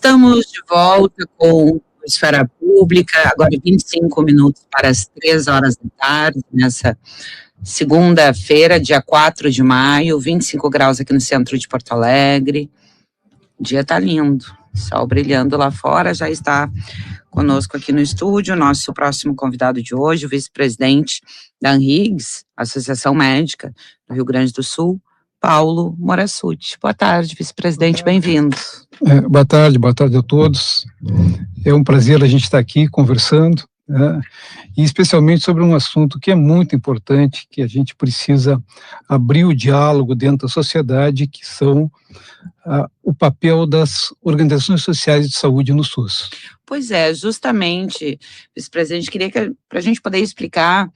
Estamos de volta com Esfera Pública, agora 25 minutos para as 3 horas da tarde, nessa segunda-feira, dia 4 de maio, 25 graus aqui no centro de Porto Alegre. O dia está lindo, sol brilhando lá fora, já está conosco aqui no estúdio, nosso próximo convidado de hoje, o vice-presidente da ANRIGS, Associação Médica do Rio Grande do Sul, Paulo Morassutti. Boa tarde, vice-presidente, bem-vindo. Boa tarde a todos. É um prazer a gente estar aqui conversando, né, e especialmente sobre um assunto que é muito importante, que a gente precisa abrir o diálogo dentro da sociedade, que são o papel das organizações sociais de saúde no SUS. Pois é, justamente, vice-presidente, queria que para a gente poder explicar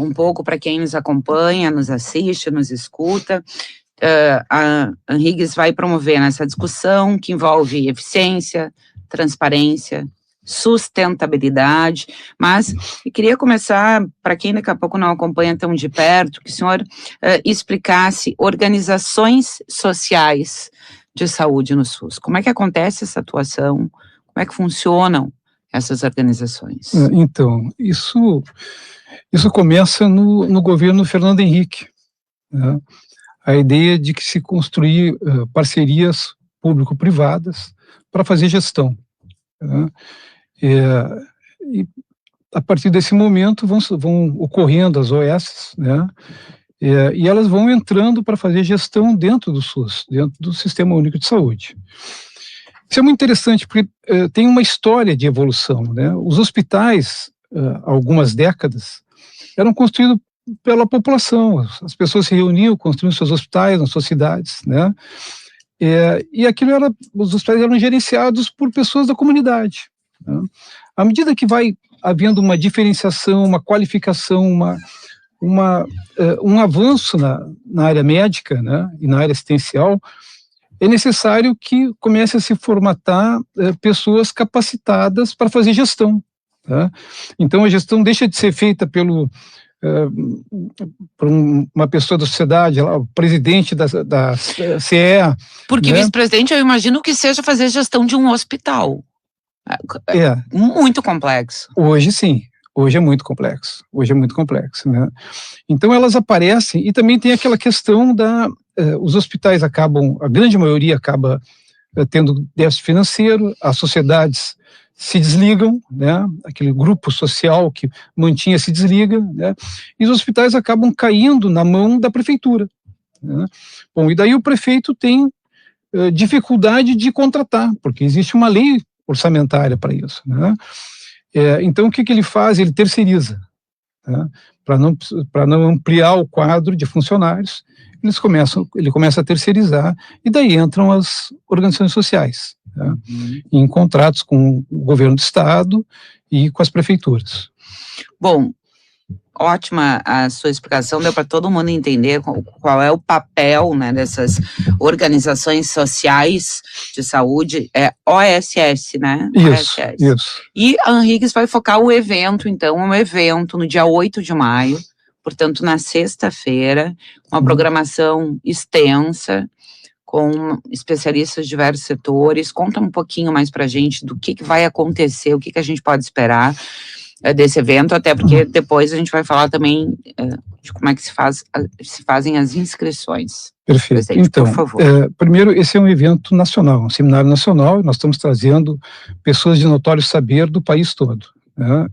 um pouco para quem nos acompanha, nos assiste, nos escuta, a ANRIGS vai promover nessa discussão que envolve eficiência, transparência, sustentabilidade, mas eu queria começar, para quem daqui a pouco não acompanha tão de perto, que o senhor explicasse organizações sociais de saúde no SUS. Como é que acontece essa atuação? Como é que funcionam essas organizações? Então, isso começa no governo Fernando Henrique, né? A ideia de que se construir parcerias público-privadas para fazer gestão, né? E a partir desse momento vão ocorrendo as OS, né? E elas vão entrando para fazer gestão dentro do SUS, dentro do Sistema Único de Saúde. Isso é muito interessante, porque tem uma história de evolução, né? Os hospitais, há algumas décadas, eram construídos pela população, as pessoas se reuniam, construíam seus hospitais nas suas cidades, né? E os hospitais eram gerenciados por pessoas da comunidade, né? À medida que vai havendo uma diferenciação, uma qualificação, um avanço na área médica, né, e na área assistencial, é necessário que comece a se formatar pessoas capacitadas para fazer gestão, tá? Então a gestão deixa de ser feita por uma pessoa da sociedade, lá, o presidente da CE. Porque, né, vice-presidente, eu imagino que seja fazer gestão de um hospital. Muito complexo. Hoje sim, hoje é muito complexo, né? Então elas aparecem, e também tem aquela questão os hospitais acabam, a grande maioria acaba tendo déficit financeiro, as sociedades se desligam, né? Aquele grupo social que mantinha se desliga, né? E os hospitais acabam caindo na mão da prefeitura, né? Bom, e daí o prefeito tem dificuldade de contratar, porque existe uma lei orçamentária para isso, né? Então o que ele faz? Ele terceiriza, né? Para não ampliar o quadro de funcionários, ele começa a terceirizar, e daí entram as organizações sociais, né? Em contratos com o governo do estado e com as prefeituras. Bom, ótima a sua explicação, deu para todo mundo entender qual é o papel, né, dessas organizações sociais de saúde, OSS, né? Isso, OSS. isso. E a ANRIGS vai focar o evento, então, um evento no dia 8 de maio, portanto, na sexta-feira, uma programação extensa, com especialistas de diversos setores. Conta um pouquinho mais para a gente do que vai acontecer, o que a gente pode esperar desse evento, até porque depois a gente vai falar também de como é que se fazem as inscrições. Perfeito. Então, por favor. Primeiro, esse é um evento nacional, um seminário nacional, e nós estamos trazendo pessoas de notório saber do país todo, né?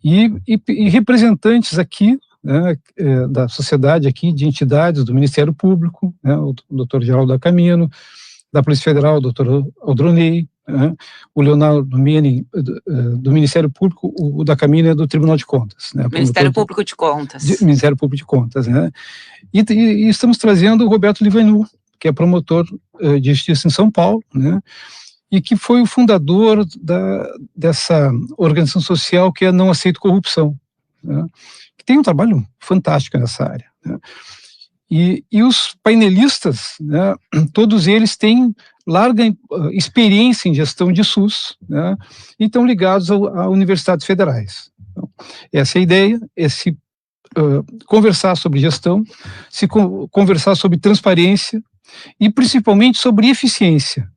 E representantes aqui, né, da sociedade aqui, de entidades do Ministério Público, né, o doutor Geraldo Acamino, da Polícia Federal, o doutor Aldronei, né, o Leonardo Mene, do Ministério Público, o da Camino é do Tribunal de Contas, né, Ministério Público de Contas. Ministério Público de Contas, né? E estamos trazendo o Roberto Livanu, que é promotor de justiça em São Paulo, né, e que foi o fundador dessa organização social que é Não Aceito Corrupção, né, que tem um trabalho fantástico nessa área, né? E os painelistas, né, todos eles têm larga experiência em gestão de SUS, né, e estão ligados a universidades federais. Então, essa é a ideia, conversar sobre gestão, conversar sobre transparência e principalmente sobre eficiência,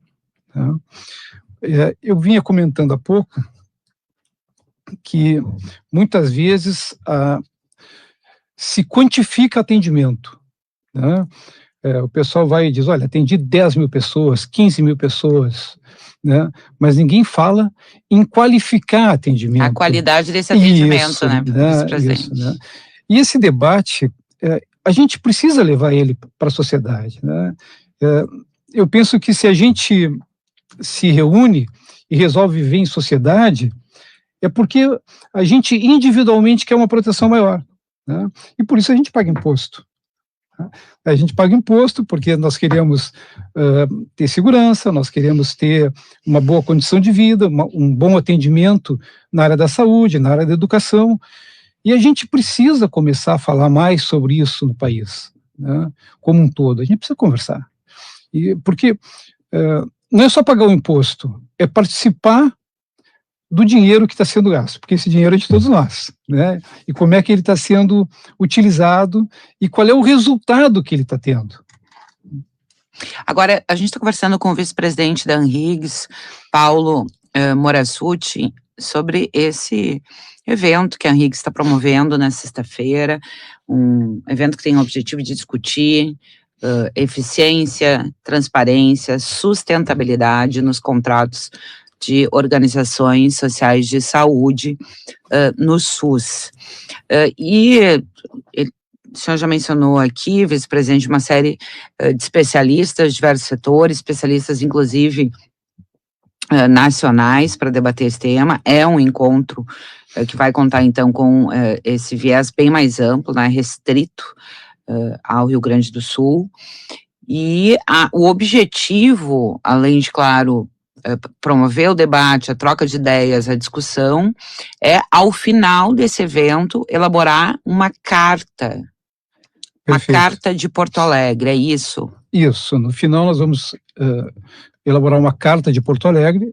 Tá? Eu vinha comentando há pouco que muitas vezes se quantifica atendimento, né? O pessoal vai e diz, olha, atendi 10 mil pessoas, 15 mil pessoas, né? Mas ninguém fala em qualificar atendimento. A qualidade desse atendimento, isso, né, vice-presidente? Isso, né? E esse debate, a gente precisa levar ele para a sociedade, né? Eu penso que se a gente se reúne e resolve viver em sociedade, é porque a gente individualmente quer uma proteção maior, né? E por isso a gente paga imposto. A gente paga imposto porque nós queremos ter segurança, nós queremos ter uma boa condição de vida, um bom atendimento na área da saúde, na área da educação, e a gente precisa começar a falar mais sobre isso no país, né, como um todo. A gente precisa conversar. Porque não é só pagar o imposto, é participar do dinheiro que está sendo gasto, porque esse dinheiro é de todos nós, né? E como é que ele está sendo utilizado e qual é o resultado que ele está tendo. Agora, a gente está conversando com o vice-presidente da Anhiggs, Paulo Morassutti, sobre esse evento que a Anhiggs está promovendo na sexta-feira, um evento que tem o objetivo de discutir eficiência, transparência, sustentabilidade nos contratos de organizações sociais de saúde no SUS. O senhor já mencionou aqui, vice-presidente, uma série de especialistas de diversos setores, especialistas inclusive nacionais para debater esse tema. É um encontro que vai contar então com esse viés bem mais amplo, né, restrito ao Rio Grande do Sul. E o objetivo, além de, claro, promover o debate, a troca de ideias, a discussão, é, ao final desse evento, elaborar uma carta. Uma carta de Porto Alegre, é isso? Isso, no final nós vamos elaborar uma carta de Porto Alegre,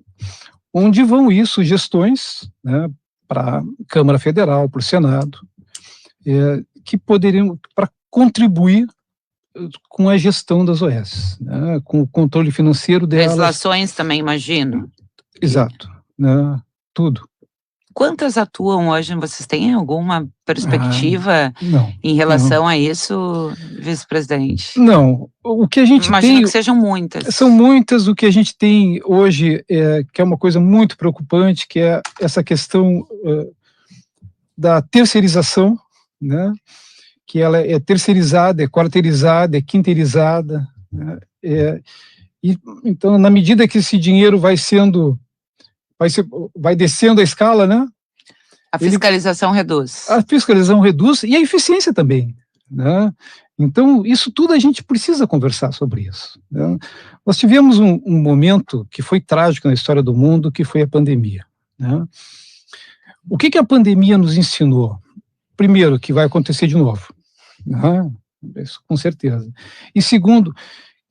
onde vão ir sugestões, né, para a Câmara Federal, para o Senado, que poderiam, para contribuir com a gestão das OS, né, com o controle financeiro delas. Legislações também, imagino. Exato, né, tudo. Quantas atuam hoje? Vocês têm alguma perspectiva em relação a isso, vice-presidente? Não, o que a gente imagino que sejam muitas. São muitas. O que a gente tem hoje, que é uma coisa muito preocupante, que é essa questão da terceirização, né? Que ela é terceirizada, é quarteirizada, é quinteirizada, né? Então, na medida que esse dinheiro vai descendo a escala, né? A fiscalização reduz. A fiscalização reduz e a eficiência também, né? Então, isso tudo a gente precisa conversar sobre isso, né? Nós tivemos um momento que foi trágico na história do mundo, que foi a pandemia, né? O que a pandemia nos ensinou? Primeiro, que vai acontecer de novo, né? Isso com certeza. E segundo,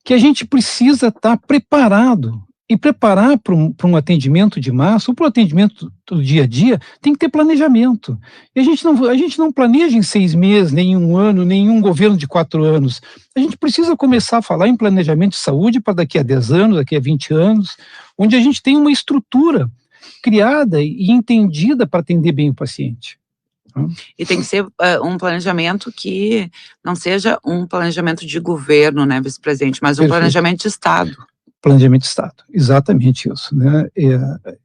que a gente precisa estar preparado. E preparar para um atendimento de massa, ou para o atendimento do dia a dia, tem que ter planejamento. E a gente não planeja em 6 meses, nem em 1 ano, nem em um governo de 4 anos. A gente precisa começar a falar em planejamento de saúde para daqui a 10 anos, daqui a 20 anos, onde a gente tem uma estrutura criada e entendida para atender bem o paciente. E tem que ser um planejamento que não seja um planejamento de governo, né, vice-presidente, mas um planejamento de Estado. Planejamento de Estado, exatamente isso, né?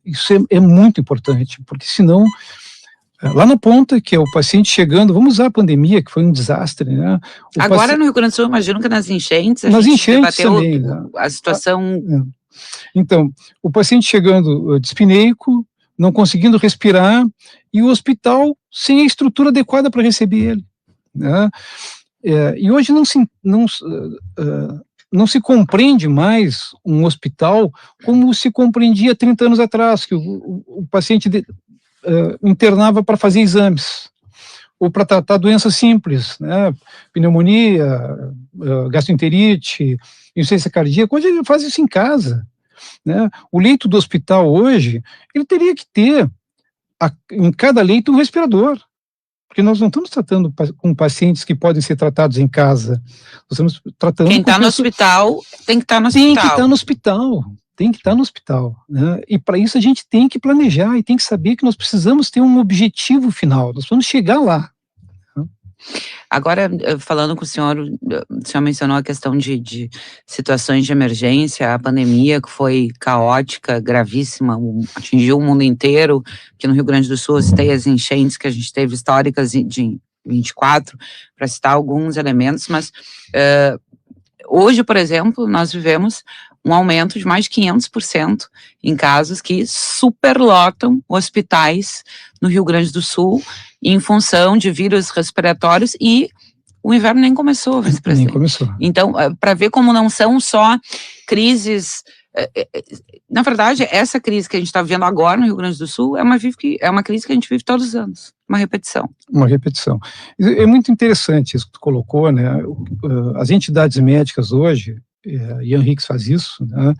Isso é muito importante, porque senão, lá na ponta, que é o paciente chegando, vamos usar a pandemia, que foi um desastre, né? Agora no Rio Grande do Sul, imagino que nas enchentes, a gente debateu também, né? A situação... Então, o paciente chegando dispneico, não conseguindo respirar, e o hospital sem a estrutura adequada para receber ele, né? E hoje não se compreende mais um hospital como se compreendia 30 anos atrás, que o paciente internava para fazer exames, ou para tratar doenças simples, né? Pneumonia, gastroenterite, insuficiência cardíaca. Hoje ele faz isso em casa, né? O leito do hospital hoje, ele teria que ter em cada leito um respirador, porque nós não estamos tratando com pacientes que podem ser tratados em casa. Nós estamos tratando... Quem está no hospital tem que estar no hospital. Tem que estar no hospital. tem que estar no hospital, né? E para isso a gente tem que planejar e tem que saber que nós precisamos ter um objetivo final, nós vamos chegar lá. Agora, falando com o senhor mencionou a questão de situações de emergência, a pandemia que foi caótica, gravíssima, atingiu o mundo inteiro, que no Rio Grande do Sul tem as enchentes que a gente teve históricas de 24, para citar alguns elementos, mas hoje, por exemplo, nós vivemos um aumento de mais de 500% em casos que superlotam hospitais no Rio Grande do Sul em função de vírus respiratórios e o inverno nem começou, vice-presidente. Nem começou. Então, para ver como não são só crises... Na verdade, essa crise que a gente está vivendo agora no Rio Grande do Sul é uma crise que a gente vive todos os anos, uma repetição. Uma repetição. É muito interessante isso que tu colocou, né? As entidades médicas hoje, e Henriques faz isso, né?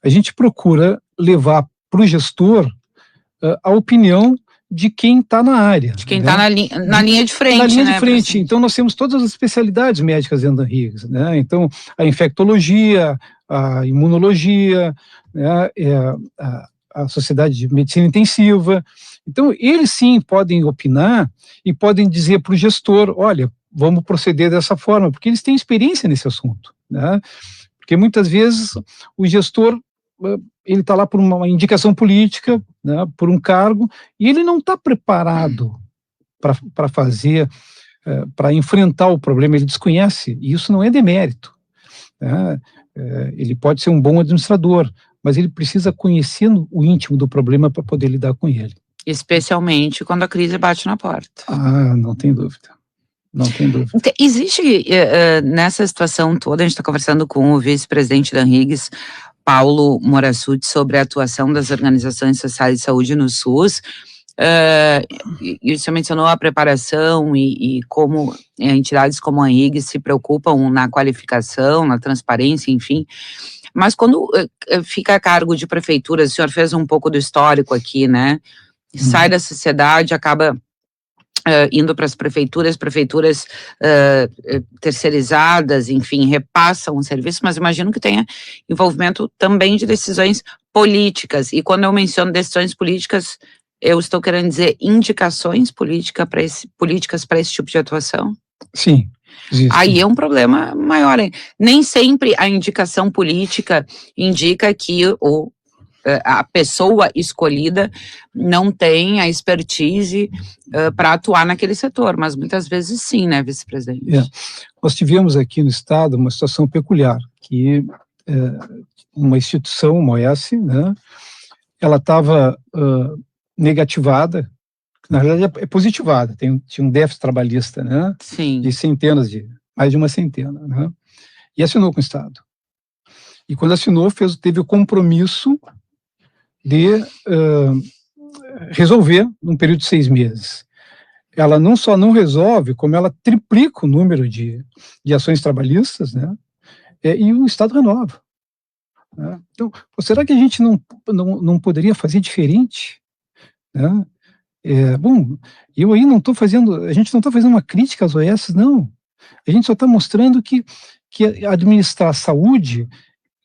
A gente procura levar para o gestor a opinião de quem está na área. De quem está, né? na linha de frente. Na linha, né, de frente. Então, nós temos todas as especialidades médicas dentro da Henriques, né? Então, a infectologia, a imunologia, né, a Sociedade de Medicina Intensiva. Então, eles sim podem opinar e podem dizer para o gestor, olha, vamos proceder dessa forma, porque eles têm experiência nesse assunto, né? Porque muitas vezes o gestor, ele está lá por uma indicação política, né, por um cargo, e ele não está preparado para fazer, para enfrentar o problema, ele desconhece, e isso não é demérito, né? Ele pode ser um bom administrador, mas ele precisa conhecer o íntimo do problema para poder lidar com ele. Especialmente quando a crise bate na porta. Ah, não tem dúvida. Não tem dúvida. Existe, nessa situação toda, a gente está conversando com o vice-presidente da Henriques, Paulo Morassutti, sobre a atuação das organizações sociais de saúde no SUS. E você mencionou a preparação e como entidades como a Henriques se preocupam na qualificação, na transparência, enfim. Mas quando fica a cargo de prefeituras, o senhor fez um pouco do histórico aqui, né? Sai da sociedade, acaba indo para as prefeituras terceirizadas, enfim, repassam o serviço, mas imagino que tenha envolvimento também de decisões políticas. E quando eu menciono decisões políticas, eu estou querendo dizer indicações políticas para esse tipo de atuação? Sim. Existe. Aí é um problema maior, hein? Nem sempre a indicação política indica que a pessoa escolhida não tem a expertise para atuar naquele setor, mas muitas vezes sim, né, vice-presidente? Nós tivemos aqui no estado uma situação peculiar, que uma instituição, uma OS, né, ela estava negativada, na realidade é positivada, tinha um déficit trabalhista, né, sim, de mais de uma centena, né, e assinou com o estado. E quando assinou, teve o compromisso de resolver num período de 6 meses. Ela não só não resolve, como ela triplica o número de ações trabalhistas, né? E o Estado renova, né? Então, será que a gente não poderia fazer diferente, né? Bom, eu aí não estou fazendo, a gente não está fazendo uma crítica às OS, não. A gente só está mostrando que administrar a saúde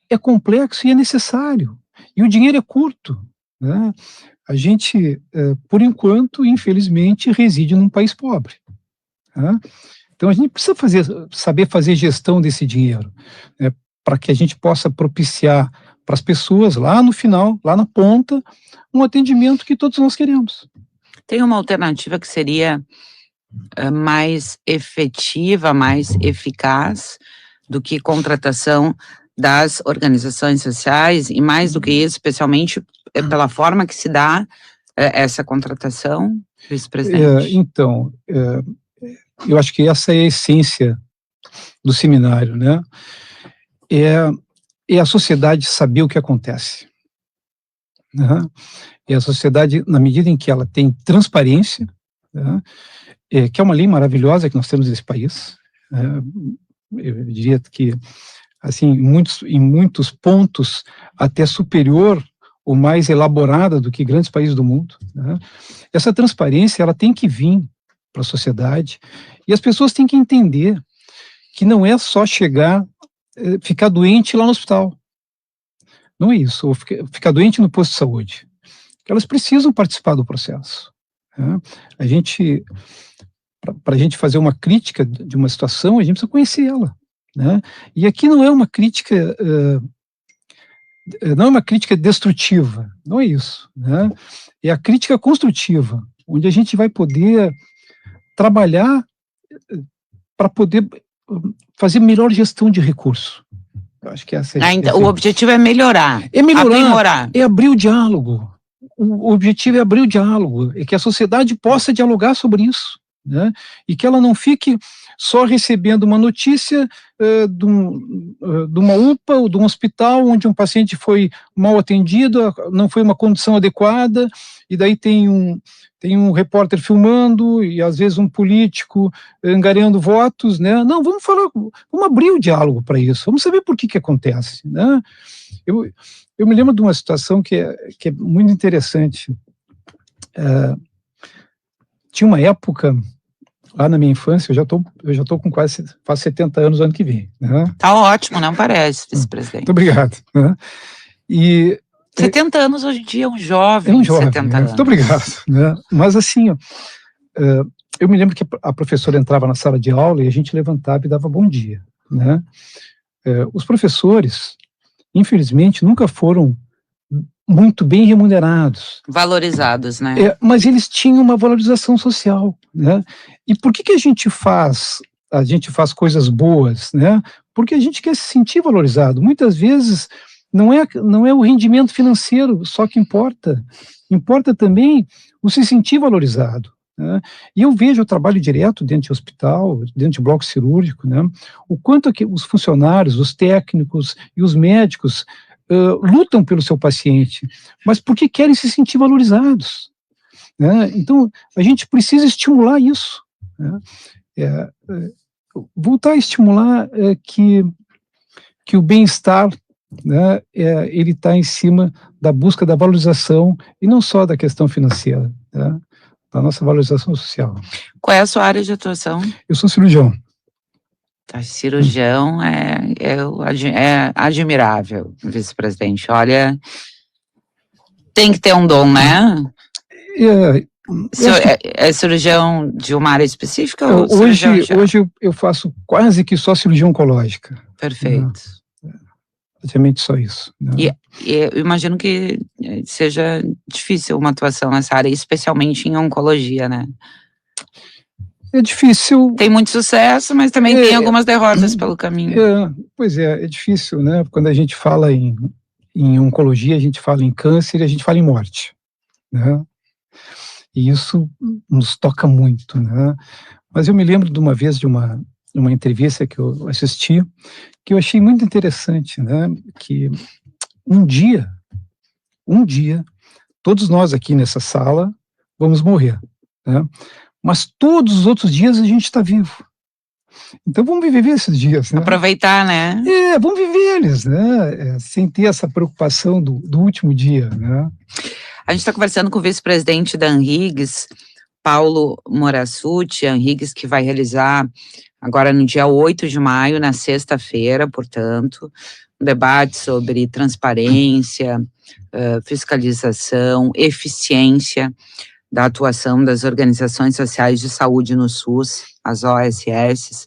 é complexo e é necessário. E o dinheiro é curto, né? A gente, por enquanto, infelizmente, reside num país pobre, né? Então, a gente precisa saber fazer gestão desse dinheiro, né, para que a gente possa propiciar para as pessoas, lá no final, lá na ponta, um atendimento que todos nós queremos. Tem uma alternativa que seria mais efetiva, mais eficaz do que contratação das organizações sociais, e mais do que isso, especialmente pela forma que se dá essa contratação, vice-presidente? Então, eu acho que essa é a essência do seminário, né? É a sociedade saber o que acontece, né? É a sociedade, na medida em que ela tem transparência, né? Que é uma lei maravilhosa que nós temos nesse país, eu diria que, assim, em muitos pontos, até superior ou mais elaborada do que grandes países do mundo, né? Essa transparência, ela tem que vir para a sociedade, e as pessoas têm que entender que não é só chegar, ficar doente lá no hospital. não é isso, ou ficar doente no posto de saúde. Elas precisam participar do processo. Né? Para a gente fazer uma crítica de uma situação, a gente precisa conhecer ela. Né? E aqui não é uma crítica, não é uma crítica destrutiva, não é isso. Né? É a crítica construtiva, onde a gente vai poder trabalhar para poder fazer melhor gestão de recurso. Eu acho que essa então, o objetivo é melhorar, aprimorar, é abrir o diálogo. O objetivo é abrir o diálogo, é que a sociedade possa dialogar sobre isso, né? E que ela não fique só recebendo uma notícia de uma UPA ou de um hospital onde um paciente foi mal atendido, não foi uma condição adequada, e daí tem um repórter filmando e às vezes um político angariando votos, né? Não, vamos abrir o diálogo para isso, vamos saber por que acontece, né? Eu me lembro de uma situação que é muito interessante. Tinha uma época, lá na minha infância, eu já tô com quase 70 anos no ano que vem. Né? Tá ótimo, não parece, vice-presidente. Muito obrigado. Né? E 70 anos hoje em dia é um jovem. É um jovem, 70 anos. Muito obrigado. Né? Mas assim, eu me lembro que a professora entrava na sala de aula e a gente levantava e dava bom dia. Né? Os professores, infelizmente, nunca foram muito bem remunerados. Valorizados, né? Mas eles tinham uma valorização social, né? E por que a gente faz coisas boas, né? Porque a gente quer se sentir valorizado. Muitas vezes não é o rendimento financeiro só que importa. Importa também o se sentir valorizado. Né? E eu vejo o trabalho direto dentro de hospital, dentro de bloco cirúrgico, né? O quanto que os funcionários, os técnicos e os médicos lutam pelo seu paciente, mas porque querem se sentir valorizados. Né? Então, a gente precisa estimular isso. Né? Voltar a estimular que o bem-estar, né, ele está em cima da busca da valorização, e não só da questão financeira, né, da nossa valorização social. Qual é a sua área de atuação? Eu sou cirurgião. Cirurgião é admirável, vice-presidente. Olha, tem que ter um dom, né? É cirurgião de uma área específica? Ou hoje eu faço quase que só cirurgia oncológica. Perfeito. Praticamente só isso. Né? E eu imagino que seja difícil uma atuação nessa área, especialmente em oncologia, né? É difícil. Tem muito sucesso, mas também tem algumas derrotas pelo caminho. Pois é difícil, né? Quando a gente fala em oncologia, a gente fala em câncer e a gente fala em morte, né? E isso nos toca muito, né? Mas eu me lembro de uma vez de uma entrevista que eu assisti, que eu achei muito interessante, né? Que um dia, todos nós aqui nessa sala vamos morrer, né? Mas todos os outros dias a gente está vivo. Então vamos viver esses dias, né? Aproveitar, né? Vamos viver eles, né? Sem ter essa preocupação do último dia, né? A gente está conversando com o vice-presidente da ANRIGS, Paulo Morassutti, ANRIGS que vai realizar agora no dia 8 de maio, na sexta-feira, portanto, um debate sobre transparência, fiscalização, eficiência da atuação das organizações sociais de saúde no SUS, as OSS.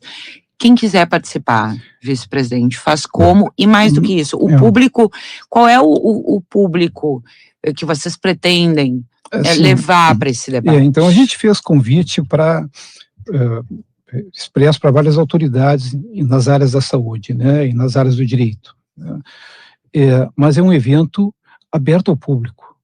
Quem quiser participar, vice-presidente, faz como, e mais do que isso, o público, qual é o público que vocês pretendem levar para esse debate? Então a gente fez convite para expresso para várias autoridades nas áreas da saúde, né, e nas áreas do direito. Né? Mas é um evento aberto ao público.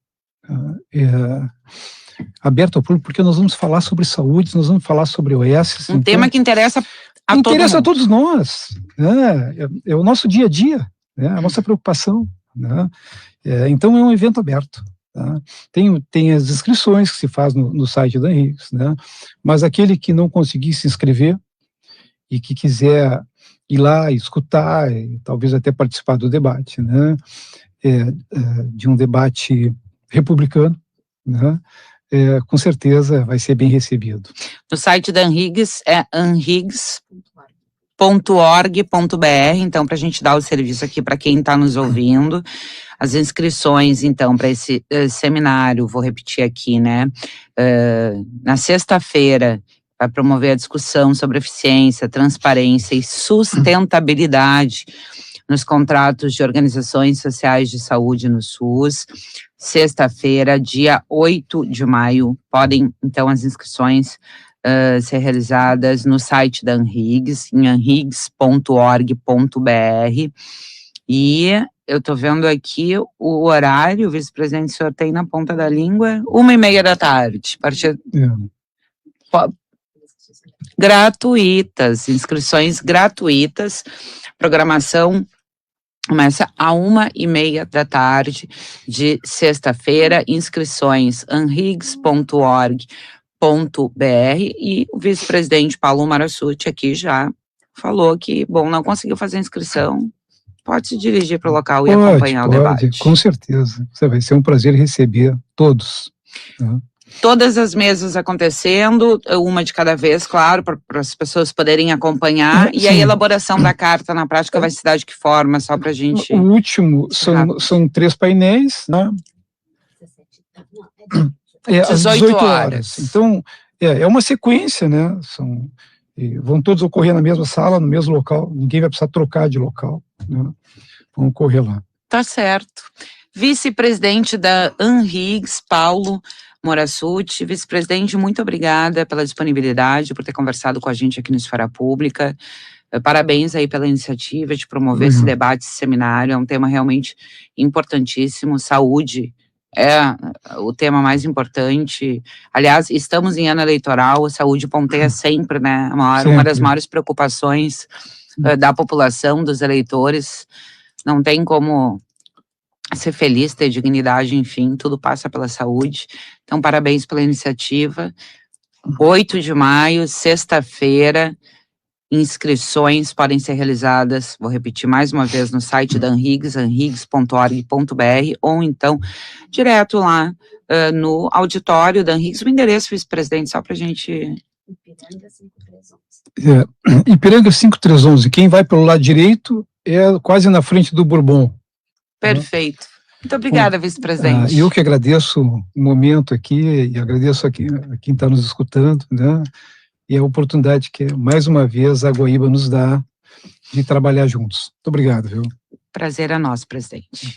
Aberto ao público porque nós vamos falar sobre saúde, nós vamos falar sobre OS. Um tema que interessa a todo mundo. Interessa a todos nós. Né? É o nosso dia a dia, né? A nossa preocupação. Né? Então é um evento aberto. Tá? Tem as inscrições que se faz no site da ANRIGS, né? Mas aquele que não conseguir se inscrever e que quiser ir lá e escutar e talvez até participar do debate, né? De um debate republicano, né? Com certeza vai ser bem recebido. No site da ANRIGS é anrigs.org.br, então para a gente dar o serviço aqui para quem está nos ouvindo. As inscrições, então, para esse seminário, vou repetir aqui, né? Na sexta-feira, vai promover a discussão sobre eficiência, transparência e sustentabilidade nos contratos de organizações sociais de saúde no SUS. Sexta-feira, dia 8 de maio, podem, então, as inscrições ser realizadas no site da ANRIGS, em anrigs.org.br. E eu estou vendo aqui o horário, o vice-presidente, o senhor tem na ponta da língua, 1h30 da tarde. Gratuitas, inscrições gratuitas, programação começa às 1h30 da tarde de sexta-feira, inscrições anrigs.org.br, e o vice-presidente Paulo Marassutti aqui já falou que, bom, não conseguiu fazer a inscrição, pode se dirigir para o local e acompanhar o debate. Com certeza, vai ser um prazer receber todos. Todas as mesas acontecendo, uma de cada vez, claro, para as pessoas poderem acompanhar, e a elaboração da carta na prática vai se dar de que forma, só para a gente... O último são 3 painéis, né? Às 18 horas. Então, é uma sequência, né? Vão todos ocorrer na mesma sala, no mesmo local, ninguém vai precisar trocar de local, né? Vão ocorrer lá. Tá certo. Vice-presidente da ANRIGS, Paulo Marassutti. Vice-presidente, muito obrigada pela disponibilidade, por ter conversado com a gente aqui no Esfera Pública. Parabéns aí pela iniciativa de promover esse debate, esse seminário. É um tema realmente importantíssimo. Saúde é o tema mais importante. Aliás, estamos em ano eleitoral, a saúde ponteia sempre, né? Uma das maiores preocupações da população, dos eleitores. Não tem como ser feliz, ter dignidade, enfim, tudo passa pela saúde. Então, parabéns pela iniciativa. 8 de maio, sexta-feira, inscrições podem ser realizadas, vou repetir mais uma vez, no site da ANRIGS, anrigs.org.br, ou então, direto lá no auditório da ANRIGS, o endereço, vice-presidente, só para a gente... Ipiranga 5311, quem vai pelo lado direito é quase na frente do Bourbon. Perfeito. Muito obrigada, vice-presidente. Eu que agradeço o momento aqui, e agradeço a quem está nos escutando, né? E a oportunidade que, mais uma vez, a Guaíba nos dá de trabalhar juntos. Muito obrigado, viu? Prazer é nosso, presidente.